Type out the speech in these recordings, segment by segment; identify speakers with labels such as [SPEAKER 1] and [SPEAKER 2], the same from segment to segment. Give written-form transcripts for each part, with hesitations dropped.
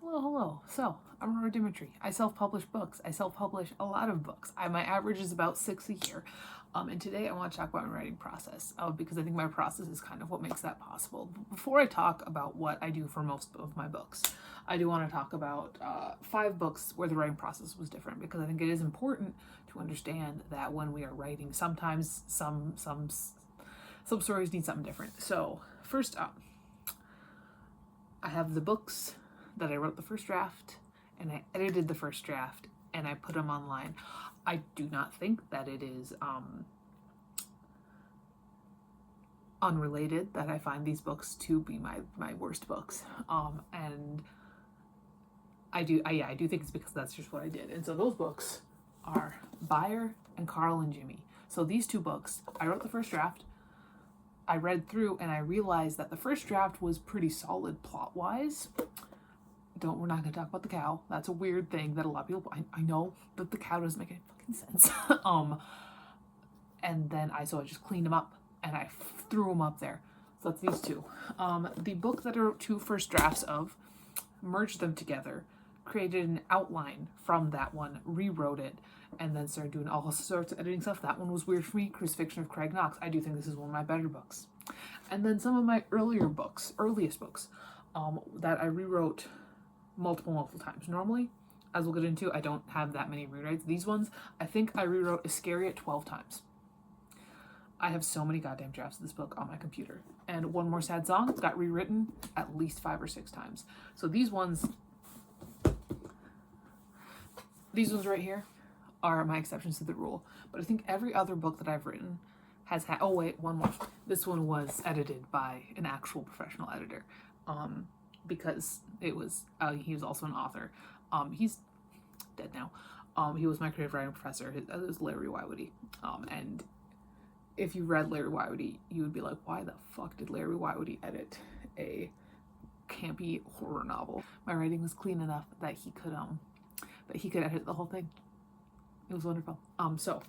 [SPEAKER 1] Hello. So, I'm Aurora Dimitri. I self-publish books. I self-publish a lot of books. My average is about 6 a year. And today I want to talk about my writing process because I think my process is kind of what makes that possible. Before I talk about what I do for most of my books, I do want to talk about 5 books where the writing process was different, because I think it is important to understand that when we are writing, sometimes some stories need something different. So, first up, I have the books that I wrote the first draft, and I edited the first draft, and I put them online. I do not think that it is unrelated that I find these books to be my worst books. And I do think it's because that's just what I did. And so those books are Buyer and Carl and Jimmy. So these 2 books, I wrote the first draft, I read through, and I realized that the first draft was pretty solid plot-wise. We're not going to talk about the cow. That's a weird thing that a lot of people, I know that the cow doesn't make any fucking sense. And then I just cleaned them up and I threw them up there. So that's these 2. The book that I wrote 2 first drafts of, merged them together, created an outline from that one, rewrote it, and then started doing all sorts of editing stuff. That one was weird for me. Crucifixion of Craig Knox. I do think this is one of my better books. And then some of my earliest books, that I rewrote multiple times. Normally, as we'll get into, I don't have that many rewrites. These ones, I think I rewrote Iscariot 12 times. I have so many goddamn drafts of this book on my computer. And One More Sad Song got rewritten at least 5 or 6 times. So these ones right here are my exceptions to the rule. But I think every other book that I've written has had, oh wait, one more. This one was edited by an actual professional editor. Because it was, he was also an author. He's dead now. He was my creative writing professor. It was Larry Wywoody. And if you read Larry Wywoody, you would be like, why the fuck did Larry Wywoody edit a campy horror novel? My writing was clean enough that he could edit the whole thing. It was wonderful. So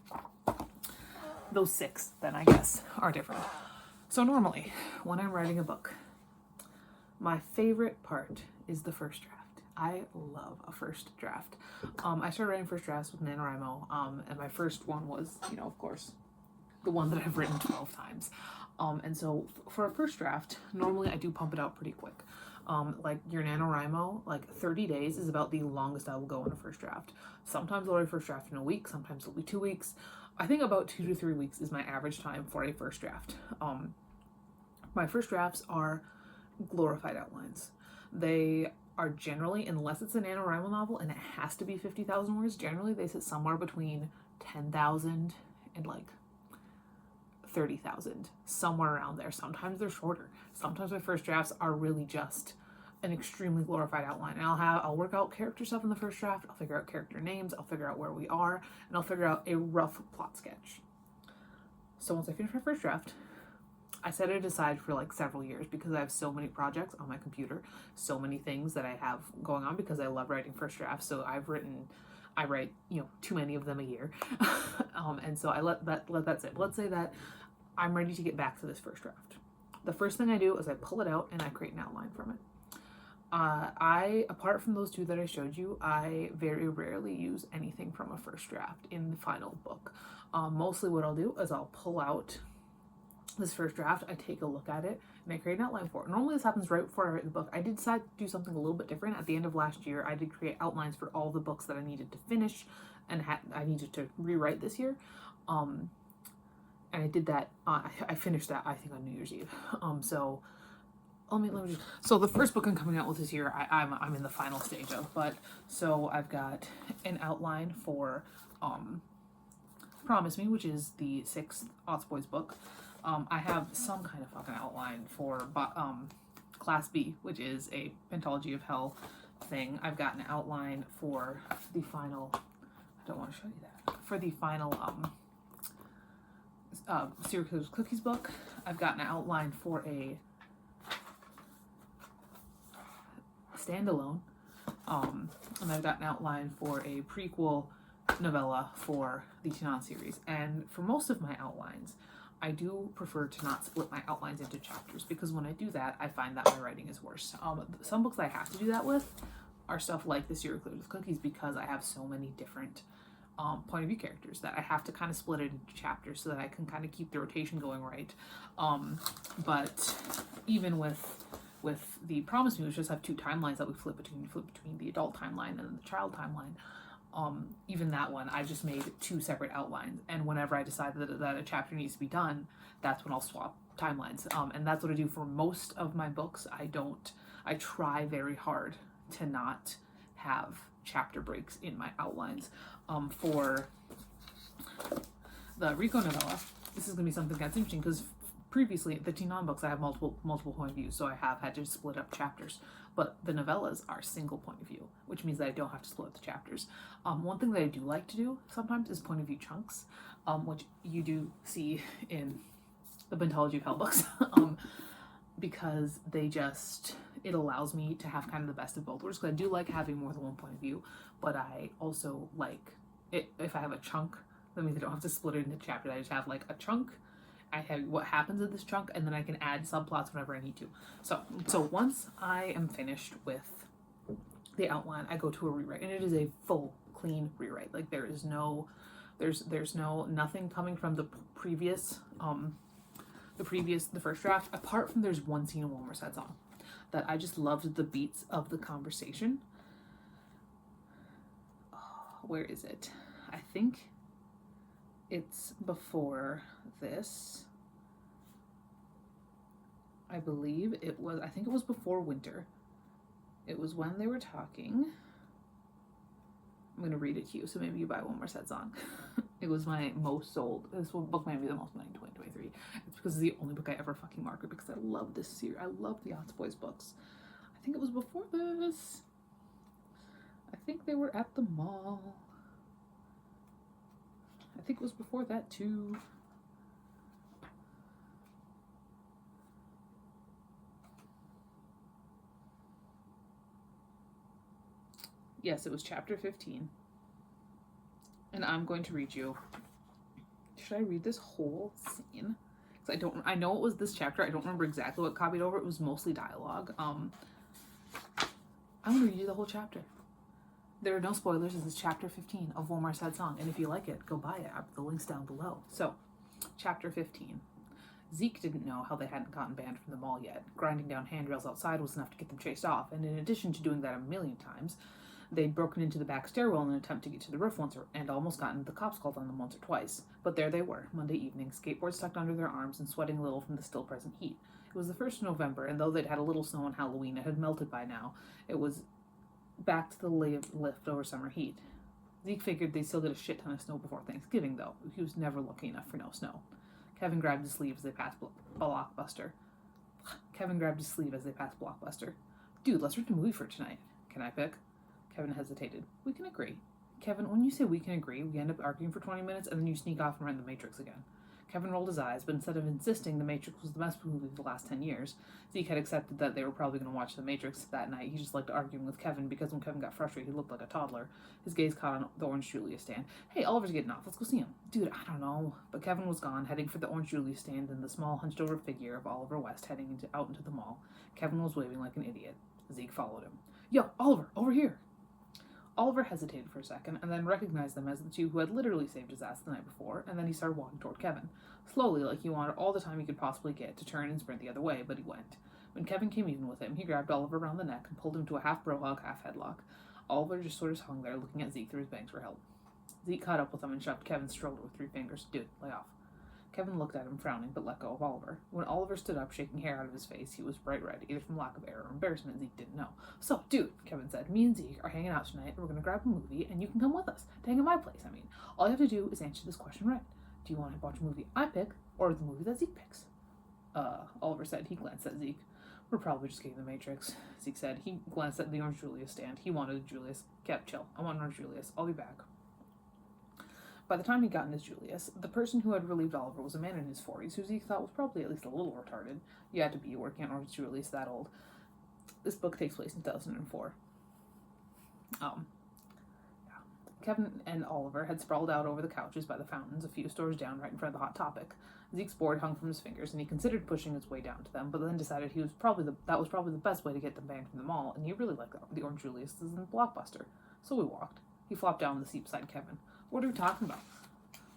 [SPEAKER 1] those 6 then, I guess, are different. So normally, when I'm writing a book, my favorite part is the first draft. I love a first draft. I started writing first drafts with NaNoWriMo, and my first one was, of course, the one that I've written 12 times. And so for a first draft, normally I do pump it out pretty quick. Like your NaNoWriMo, like 30 days is about the longest I will go on a first draft. Sometimes I'll write a first draft in a week, sometimes it'll be 2 weeks. I think about 2 to 3 weeks is my average time for a first draft. My first drafts are glorified outlines. They are generally, unless it's a NaNoWriMo novel and it has to be 50,000 words, generally they sit somewhere between 10,000 and like 30,000, somewhere around there. Sometimes they're shorter. Sometimes my first drafts are really just an extremely glorified outline. And I'll work out character stuff in the first draft. I'll figure out character names. I'll figure out where we are, and I'll figure out a rough plot sketch. So once I finish my first draft, I set it aside for like several years because I have so many projects on my computer, so many things that I have going on because I love writing first drafts. So I write, too many of them a year. And so I let that sit. Let's say that I'm ready to get back to this first draft. The first thing I do is I pull it out and I create an outline from it. Apart from those 2 that I showed you, I very rarely use anything from a first draft in the final book. Mostly what I'll do is I'll pull out this first draft, I take a look at it, and I create an outline for it. Normally this happens right before I write the book. I did decide to do something a little bit different. At the end of last year, I did create outlines for all the books that I needed to finish and I needed to rewrite this year. And I did that, I finished that, I think, on New Year's Eve. So the first book I'm coming out with this year, I'm in the final stage of, so I've got an outline for Promise Me, which is the 6th Aughts Boys book. I have some kind of fucking outline for Class B, which is a Pentology of Hell thing. I've got an outline for the final, I don't want to show you that, for the final Serial Killers Cookies book. I've got an outline for a standalone, and I've got an outline for a prequel novella for the Tanan series. And for most of my outlines, I do prefer to not split my outlines into chapters, because when I do that, I find that my writing is worse. Some books I have to do that with, are stuff like the Cereal Clears with Cookies, because I have so many different point of view characters that I have to kind of split it into chapters so that I can kind of keep the rotation going right. But even with the Promise Me, we just have two timelines that we flip between the adult timeline and the child timeline. Even that one, I just made two separate outlines, and whenever I decide that a chapter needs to be done, that's when I'll swap timelines. And that's what I do for most of my books. I try very hard to not have chapter breaks in my outlines. For the Rico novella, this is going to be something that's interesting, because previously, the Teen Non books, I have multiple point of views, so I have had to split up chapters. But the novellas are single point of view, which means that I don't have to split up the chapters. One thing that I do like to do sometimes is point of view chunks, which you do see in the Bentology of Hell books, because it allows me to have kind of the best of both worlds. Because I do like having more than one point of view, but I also like it if I have a chunk. That means I don't have to split it into chapters. I just have like a chunk. I have what happens in this chunk, and then I can add subplots whenever I need to. So once I am finished with the outline, I go to a rewrite, and it is a full, clean rewrite. Like there's nothing coming from the previous, the first draft, apart from there's one scene in One More Sad Song that I just loved the beats of the conversation. Where is it? I think it's before this. I think it was before winter. It was when they were talking. I'm going to read it to you, so maybe you buy One More Sad Song. It was my most sold. This book might be the most money in 2023. It's because it's the only book I ever fucking market, because I love this series. I love the Yachts Boys books. I think it was before this. I think they were at the mall. I think it was before that too. Yes, it was chapter 15. And I'm going to read you. Should I read this whole scene? Because I know it was this chapter. I don't remember exactly what copied over. It was mostly dialogue. I'm going to read you the whole chapter. There are no spoilers. This is chapter 15 of One More Sad Song. And if you like it, go buy it. The link's down below. So, chapter 15. Zeke didn't know how they hadn't gotten banned from the mall yet. Grinding down handrails outside was enough to get them chased off. And in addition to doing that a million times, they'd broken into the back stairwell in an attempt to get to the roof once, and almost gotten the cops called on them once or twice. But there they were, Monday evening, skateboards tucked under their arms and sweating a little from the still present heat. It was the 1st of November, and though they'd had a little snow on Halloween, it had melted by now. It was back to the leftover summer heat. Zeke figured they'd still get a shit ton of snow before Thanksgiving, though. He was never lucky enough for no snow. Kevin grabbed his sleeve as they passed Blockbuster. Dude, let's rent a movie for tonight. Can I pick? Kevin hesitated. We can agree. Kevin, when you say we can agree, we end up arguing for 20 minutes and then you sneak off and rent The Matrix again. Kevin rolled his eyes, but instead of insisting The Matrix was the best movie of the last 10 years, Zeke had accepted that they were probably going to watch The Matrix that night. He just liked arguing with Kevin because when Kevin got frustrated, he looked like a toddler. His gaze caught on the Orange Julius stand. Hey, Oliver's getting off. Let's go see him. Dude, I don't know. But Kevin was gone, heading for the Orange Julius stand and the small, hunched-over figure of Oliver West heading out into the mall. Kevin was waving like an idiot. Zeke followed him. Yo, Oliver, over here. Oliver hesitated for a second, and then recognized them as the two who had literally saved his ass the night before, and then he started walking toward Kevin. Slowly, like he wanted all the time he could possibly get to turn and sprint the other way, but he went. When Kevin came even with him, he grabbed Oliver around the neck and pulled him to a half-bro hug, half-headlock. Oliver just sort of hung there, looking at Zeke through his bangs for help. Zeke caught up with him and shoved Kevin's stroller with 3 fingers. Dude, lay off. Kevin looked at him, frowning, but let go of Oliver. When Oliver stood up, shaking hair out of his face, he was bright red, either from lack of air or embarrassment. Zeke didn't know. So, dude, Kevin said, me and Zeke are hanging out tonight, and we're going to grab a movie, and you can come with us. To hang at my place, I mean. All you have to do is answer this question right. Do you want to watch a movie I pick, or the movie that Zeke picks? Oliver said. He glanced at Zeke. We're probably just getting The Matrix, Zeke said. He glanced at the Orange Julius stand. He wanted a Julius. Kev, chill. I want an Orange Julius. I'll be back. By the time he'd gotten his Julius, the person who had relieved Oliver was a man in his 40s, who Zeke thought was probably at least a little retarded. You had to be working on Orange Julius that old. This book takes place in 2004. Kevin and Oliver had sprawled out over the couches by the fountains a few stores down right in front of the Hot Topic. Zeke's board hung from his fingers, and he considered pushing his way down to them, but then decided that was probably the best way to get them banned from the mall, and he really liked the Orange Julius's in the Blockbuster. So we walked. He flopped down on the seat beside Kevin. What are we talking about?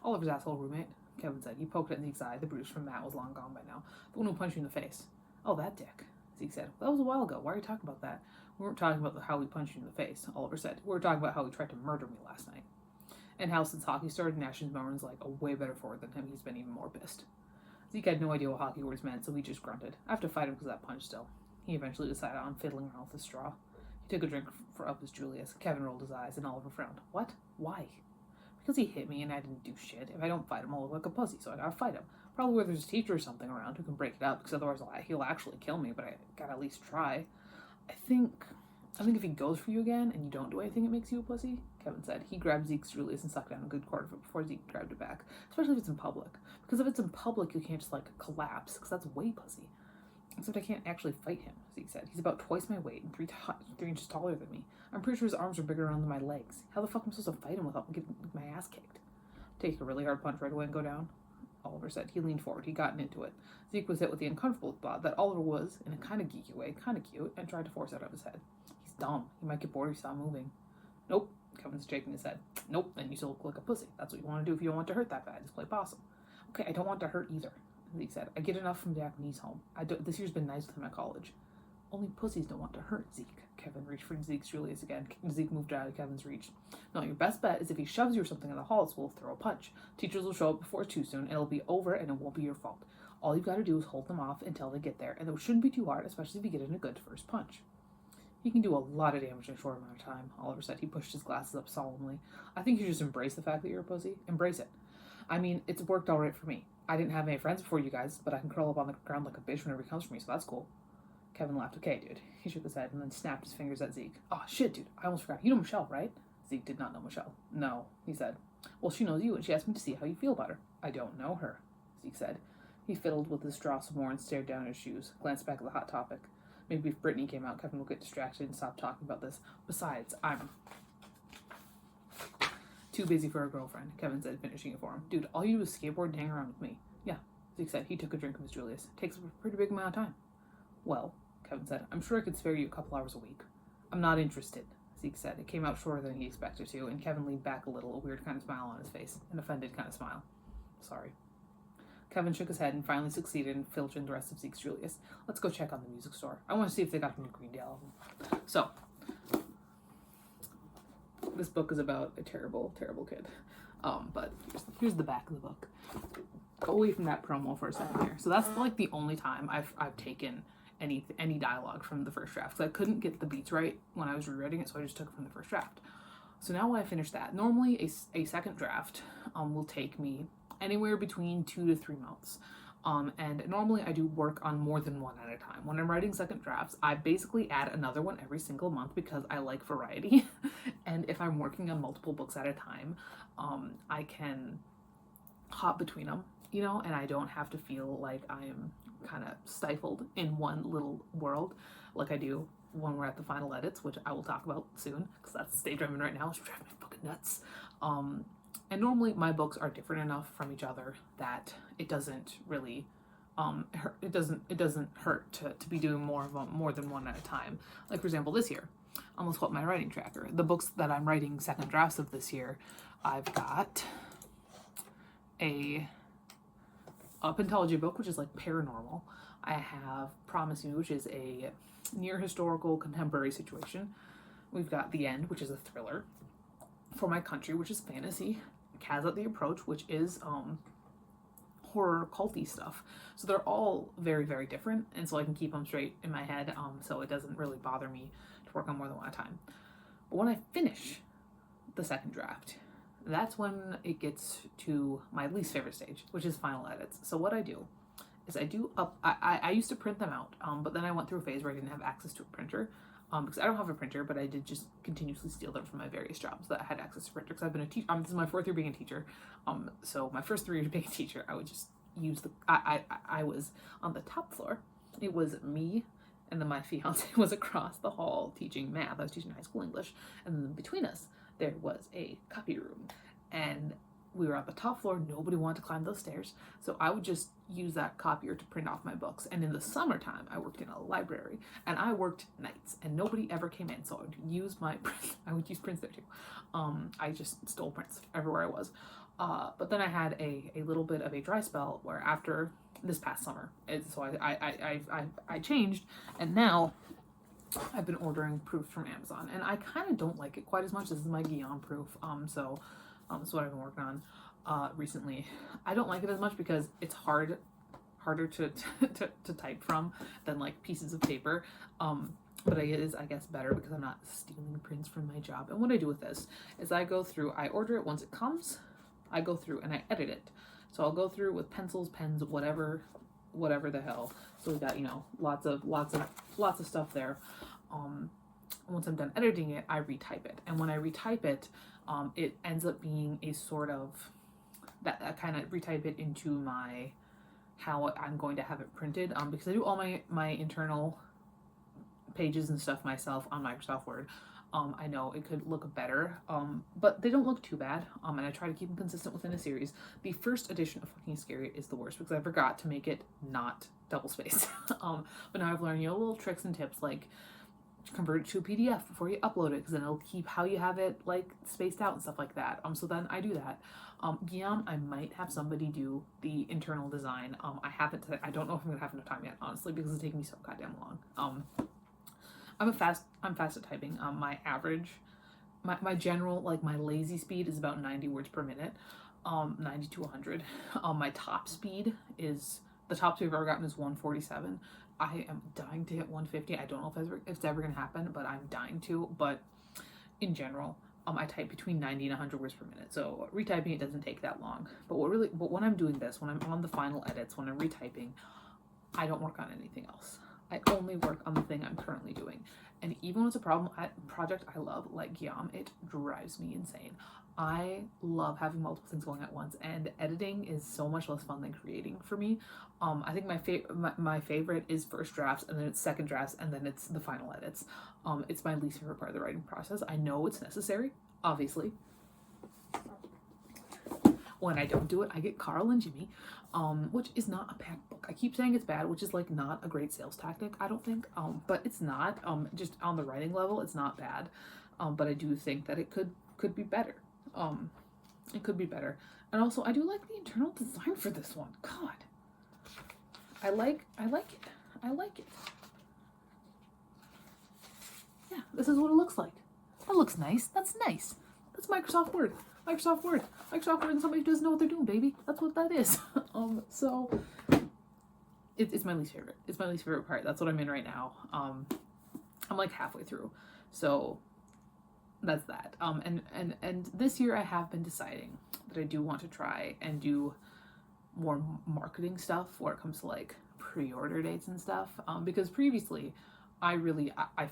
[SPEAKER 1] Oliver's asshole roommate, Kevin said. He poked at Zeke's eye. The bruise from Matt was long gone by now. The one who punched you in the face. Oh, that dick, Zeke said. Well, that was a while ago. Why are you talking about that? We weren't talking about how we punched you in the face, Oliver said. We were talking about how he tried to murder me last night. And how since hockey started, Nash's Moran's like a way better forward than him. He's been even more pissed. Zeke had no idea what hockey words meant, so he just grunted. I have to fight him because of that punch still. He eventually decided on fiddling around with the straw. He took a drink up his Julius. Kevin rolled his eyes, and Oliver frowned. What? Why? Because he hit me and I didn't do shit. If I don't fight him, I'll look like a pussy, so I gotta fight him. Probably where there's a teacher or something around who can break it up, because otherwise he'll actually kill me, but I gotta at least try. I think if he goes for you again and you don't do anything, it makes you a pussy, Kevin said. He grabbed Zeke's Julius and sucked down a good quarter of it before Zeke grabbed it back. Especially if it's in public. Because if it's in public, you can't just, collapse, because that's way pussy. Except I can't actually fight him, Zeke said. He's about twice my weight and 3 inches taller than me. I'm pretty sure his arms are bigger around than my legs. How the fuck am I supposed to fight him without getting my ass kicked? Take a really hard punch right away and go down, Oliver said. He leaned forward. He'd gotten into it. Zeke was hit with the uncomfortable thought that Oliver was, in a kind of geeky way, kind of cute, and tried to force it out of his head. He's dumb. He might get bored if he stopped moving. Nope, Kevin's shaking his head. Nope, then you still look like a pussy. That's what you want to do if you don't want to hurt that bad. Just play possum. Okay, I don't want to hurt either, Zeke said. I get enough from Japanese home. This year's been nice with him at college. Only pussies don't want to hurt Zeke. Kevin reached for Zeke's Julius again. Zeke moved out of Kevin's reach. No, your best bet is if he shoves you or something in the hall at school, throw a punch. Teachers will show up before too soon, and it'll be over, and it won't be your fault. All you've got to do is hold them off until they get there, and it shouldn't be too hard, especially if you get in a good first punch. He can do a lot of damage in a short amount of time, Oliver said. He pushed his glasses up solemnly. I think you just embrace the fact that you're a pussy. Embrace it. I mean, it's worked all right for me. I didn't have any friends before you guys, but I can curl up on the ground like a bitch whenever he comes for me, so that's cool. Kevin laughed. Okay, dude. He shook his head and then snapped his fingers at Zeke. Oh, shit, dude. I almost forgot. You know Michelle, right? Zeke did not know Michelle. No, he said. Well, she knows you, and she asked me to see how you feel about her. I don't know her, Zeke said. He fiddled with his straw some more and stared down at his shoes, glanced back at the Hot Topic. Maybe if Brittany came out, Kevin would get distracted and stop talking about this. Besides, I'm too busy for a girlfriend, Kevin said, finishing it for him. Dude, all you do is skateboard and hang around with me. Yeah, Zeke said. He took a drink of his Julius. Takes a pretty big amount of time. Well, Kevin said, I'm sure I could spare you a couple hours a week. I'm not interested, Zeke said. It came out shorter than he expected to, and Kevin leaned back a little, a weird kind of smile on his face, an offended kind of smile. Sorry. Kevin shook his head and finally succeeded in filching the rest of Zeke's Julius. Let's go check on the music store. I want to see if they got a new Green Day album. So, this book is about a terrible, terrible kid. But here's the back of the book. Go away from that promo for a second here. So that's like the only time I've taken any dialogue from the first draft, because I couldn't get the beats right when I was rewriting it, so I just took it from the first draft. So now when I finish that, normally a second draft will take me anywhere between 2 to 3 months. And normally I do work on more than one at a time. When I'm writing second drafts, I basically add another one every single month because I like variety. And if I'm working on multiple books at a time, I can hop between them, and I don't have to feel like I am kind of stifled in one little world like I do when we're at the final edits, which I will talk about soon because that's the stage I'm in right now. It's driving me fucking nuts. And normally my books are different enough from each other that it doesn't really hurt. It doesn't hurt to be doing more than one at a time. Like for example, this year, let's call it my writing tracker. The books that I'm writing second drafts of this year, I've got a Pentology book, which is like paranormal. I have Promise You, which is a near historical contemporary situation. We've got The End, which is a thriller. For My Country, which is fantasy. Kaz The Approach, which is horror culty stuff. So they're all very, very different, and so I can keep them straight in my head, so it doesn't really bother me to work on more than one at a time. But when I finish the second draft, that's when it gets to my least favorite stage, which is final edits. So what I do is I used to print them out, but then I went through a phase where I didn't have access to a printer, because I don't have a printer, but I did just continuously steal them from my various jobs that I had access to printer, because I've been a teacher. This is my 4th year being a teacher, so my first 3 years being a teacher, I would just use I was on the top floor. It was me and then my fiance was across the hall teaching math. I was teaching high school English, and then between us there was a copy room, and we were at the top floor. Nobody wanted to climb those stairs, so I would just use that copier to print off my books. And in the summertime, I worked in a library, and I worked nights, and nobody ever came in, so I would use I would use prints there too. I just stole prints everywhere I was. But then I had a little bit of a dry spell where after this past summer, so I changed, and now I've been ordering proofs from Amazon, and I kind of don't like it quite as much. This is my Guillaume proof, so this is what I've been working on recently. I don't like it as much because it's harder to type from than like pieces of paper. But it is, I guess, better because I'm not stealing prints from my job. And what I do with this is I order it once it comes, I go through and I edit it. So I'll go through with pencils, pens, whatever the hell. So we got, lots of stuff there. Once I'm done editing it, I retype it. And when I retype it, it ends up being a sort of, that I kind of retype it into how I'm going to have it printed, because I do all my internal pages and stuff myself on Microsoft Word. I know it could look better, but they don't look too bad, and I try to keep them consistent within a series. The first edition of Fucking Scary is the worst because I forgot to make it not double spaced. But now I've learned, little tricks and tips like convert it to a PDF before you upload it, because then it'll keep how you have it like spaced out and stuff like that. So then I do that. Guillaume, I might have somebody do the internal design. I don't know if I'm gonna have enough time yet, honestly, because it's taking me so goddamn long. I'm fast at typing. My average, my general, like my lazy speed is about 90 words per minute, 90 to 100. My top speed the top speed I've ever gotten is 147. I am dying to hit 150. I don't know if it's ever gonna happen, but I'm dying to. But in general, I type between 90 and 100 words per minute. So retyping it doesn't take that long. But when I'm doing this, when I'm on the final edits, when I'm retyping, I don't work on anything else. I only work on the thing I'm currently doing. And even when it's a project I love, like Guillaume, it drives me insane. I love having multiple things going at once, and editing is so much less fun than creating for me. I think my favorite is first drafts, and then it's second drafts, and then it's the final edits. It's my least favorite part of the writing process. I know it's necessary, obviously. When I don't do it, I get Carl and Jimmy, which is not a bad book. I keep saying it's bad, which is like not a great sales tactic, I don't think. But it's not. Just on the writing level, it's not bad. But I do think that it could be better. It could be better. And also, I do like the internal design for this one. God, I like it. I like it. Yeah, this is what it looks like. That looks nice. That's nice. That's Microsoft Word. Microsoft Word and somebody who doesn't know what they're doing, baby. That's what that is. So it's my least favorite. It's my least favorite part. That's what I'm in right now. I'm like halfway through. So that's that. And this year I have been deciding that I do want to try and do more marketing stuff where it comes to like pre-order dates and stuff. Because previously I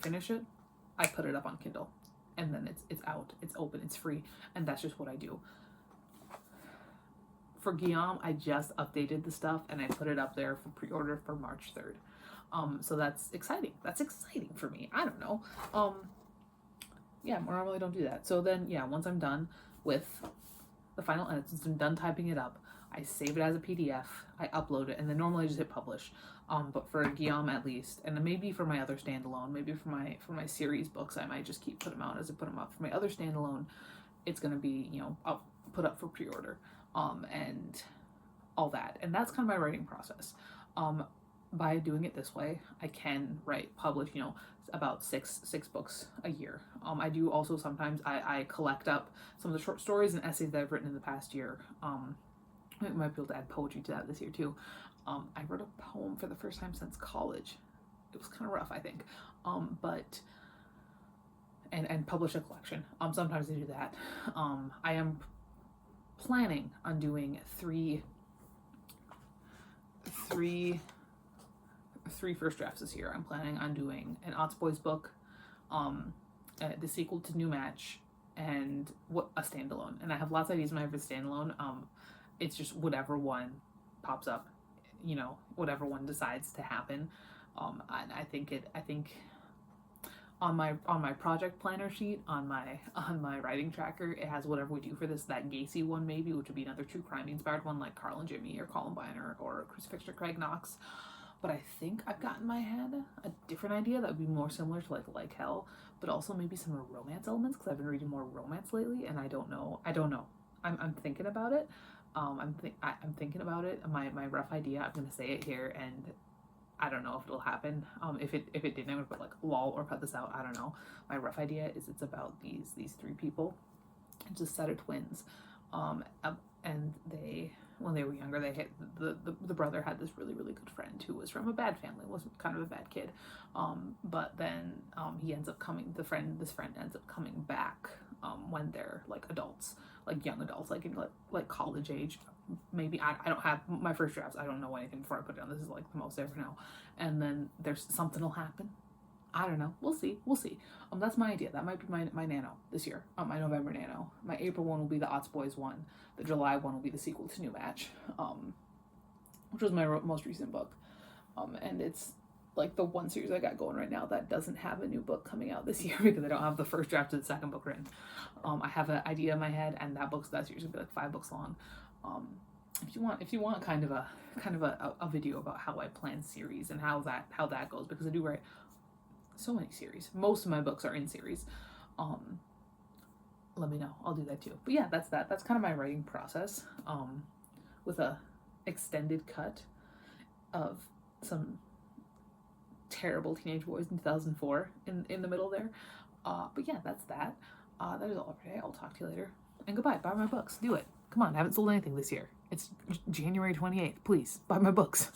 [SPEAKER 1] finish it, I put it up on Kindle, and then it's out, it's open, it's free, and that's just what I do. For Guillaume, I just updated the stuff and I put it up there for pre-order for March 3rd. So that's exciting. That's exciting for me. I don't know. Yeah, normally I don't do that. So then, yeah, once I'm done with the final edits, once I'm done typing it up, I save it as a PDF, I upload it, and then normally I just hit publish. But for Guillaume at least, and then maybe for my other standalone, maybe for my series books, I might just keep put them out as I put them up. For my other standalone, it's gonna be, I'll put up for pre-order, and all that. And that's kind of my writing process. By doing it this way, I can publish, about six books a year. I do also sometimes I collect up some of the short stories and essays that I've written in the past year. I might be able to add poetry to that this year too. I wrote a poem for the first time since college. It was kind of rough, I think. But publish a collection. Sometimes I do that. I am planning on doing three first drafts this year. I'm planning on doing an Otts Boys book, the sequel to New Match, and a standalone. And I have lots of ideas in my head for standalone. It's just whatever one pops up, whatever one decides to happen. And I think on my project planner sheet on my writing tracker, it has whatever we do for this, that Gacy one maybe, which would be another true crime inspired one like Carl and Jimmy or Columbine or Crucifixion or Craig Knox. But I think I've got in my head a different idea that would be more similar to like Hell, but also maybe some romance elements because I've been reading more romance lately, and I don't know. I'm thinking about it. I'm thinking about it. My rough idea. I'm gonna say it here, and I don't know if it'll happen. If it didn't, I would put like lol or cut this out. I don't know. My rough idea is it's about these three people. It's a set of twins, and they, when they were younger, they had the brother had this really good friend who was from a bad family, was kind of a bad kid, but then he ends up coming. This friend ends up coming back when they're like adults, like young adults, like in like college age. Maybe I don't have my first drafts. I don't know anything before I put it down. This is like the most I ever know. And then there's something will happen. I don't know. We'll see. That's my idea. That might be my nano this year. My November nano. My April one will be the Otts Boys one. The July one will be the sequel to New Match, which was my most recent book. And it's like the one series I got going right now that doesn't have a new book coming out this year because I don't have the first draft of the second book written. I have an idea in my head, and that series will be like 5 books long. If you want kind of a video about how I plan series and how that goes, because I do write so many series. Most of my books are in series. Let me know. I'll do that too. But yeah, that's that. That's kind of my writing process. With a extended cut of some terrible teenage boys in 2004 in the middle there. But yeah, that's that. That is all for today. I'll talk to you later. And goodbye. Buy my books. Do it. Come on. I haven't sold anything this year. It's January 28th. Please buy my books.